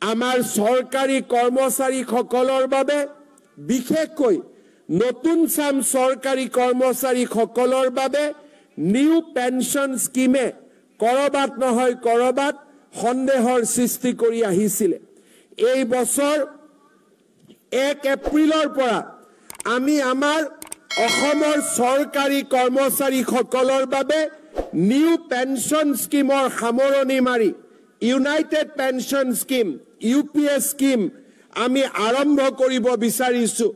আমাৰ চৰকাৰী কৰ্মচাৰীসকলৰ বাবে বিশেষকৈ নতুন চাম চৰকাৰী কৰ্মচাৰীসকলৰ বাবে নিউ পেনশন স্কিমে কৰবাত নহয় কৰবাত সন্দেহৰ সৃষ্টি কৰি আহিছিল। এই বছৰ 1 এপ্ৰিলৰ পৰা আমি আমাৰ অসমৰ চৰকাৰী কৰ্মচাৰীসকলৰ বাবে নিউ পেনশন স্কিমৰ সামৰণি মাৰি United pension scheme UPS scheme আমি আৰম্ভ কৰিব বিচাৰিছো,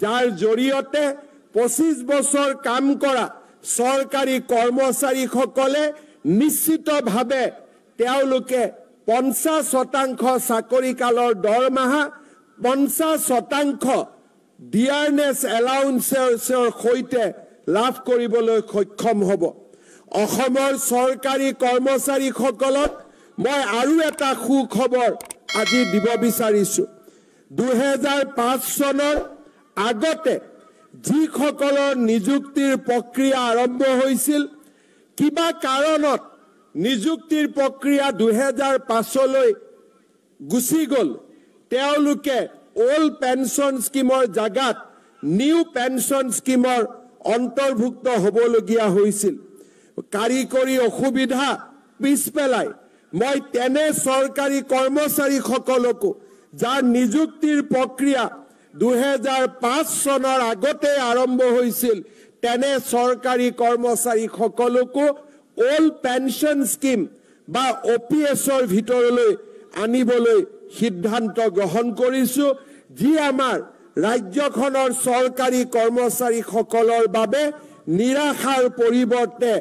যাৰ জৰিয়তে 25 বছৰ কাম কৰা চৰকাৰী কৰ্মচাৰীসকলে নিশ্চিতভাৱে তেওঁলোকে 50% চাকৰি কালৰ দৰমহা 50% ডিয়াৰনেছ এলাউন্সৰ সৈতে লাভ কৰিবলৈ সক্ষম হ'ব। অসমৰ চৰকাৰী কৰ্মচাৰীসকলক মই আৰু এটা সুখবৰ আজি দিব বিচাৰিছো। 2005 চনৰ আগতে যিসকলৰ নিযুক্তিৰ প্ৰক্ৰিয়া আৰম্ভ হৈছিল, কিবা কাৰণত নিযুক্তিৰ প্ৰক্ৰিয়া 2005লৈ গুচি গ'ল, তেওঁলোকে ওল্ড পেনশন স্কিমৰ জাগাত নিউ পেনশন স্কিমৰ অন্তৰ্ভুক্ত হ'বলগীয়া হৈছিল। কাৰিকৰী অসুবিধা পিছ পেলাই মই তেনে চৰকাৰী কৰ্মচাৰীসকলকো যাৰ নিযুক্তিৰ প্ৰক্ৰিয়া 2005 চনৰ আগতে আৰম্ভ হৈছিল, তেনে চৰকাৰী কৰ্মচাৰীসকলকো ওল্ড পেনশন স্কিম বা OPSৰ ভিতৰলৈ আনিবলৈ সিদ্ধান্ত গ্ৰহণ কৰিছো, যি আমাৰ ৰাজ্যখনৰ চৰকাৰী কৰ্মচাৰীসকলৰ বাবে নিৰাশাৰ পৰিৱৰ্তে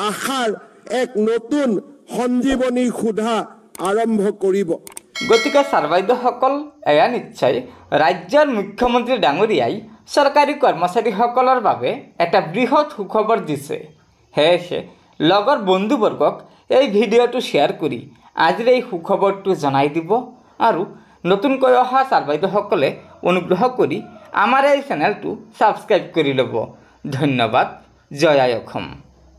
আশাৰ এক নতুন সঞ্জীৱনী সুধা আৰম্ভ কৰিব। গতিকে ছাৰবাইদেউসকল, এয়া নিশ্চয় ৰাজ্যৰ মুখ্যমন্ত্ৰী ডাঙৰীয়াই চৰকাৰী কৰ্মচাৰীসকলৰ বাবে এটা বৃহৎ সুখবৰ দিছে। সেয়েহে লগৰ বন্ধুবৰ্গক এই ভিডিঅ'টো শ্বেয়াৰ কৰি আজিৰ এই সুখবৰটো জনাই দিব আৰু নতুনকৈ অহা ছাৰবাইদেউসকলে অনুগ্ৰহ কৰি আমাৰ এই চেনেলটো ছাবস্ক্ৰাইব কৰি ল'ব। ধন্যবাদ। জয় আই অসম।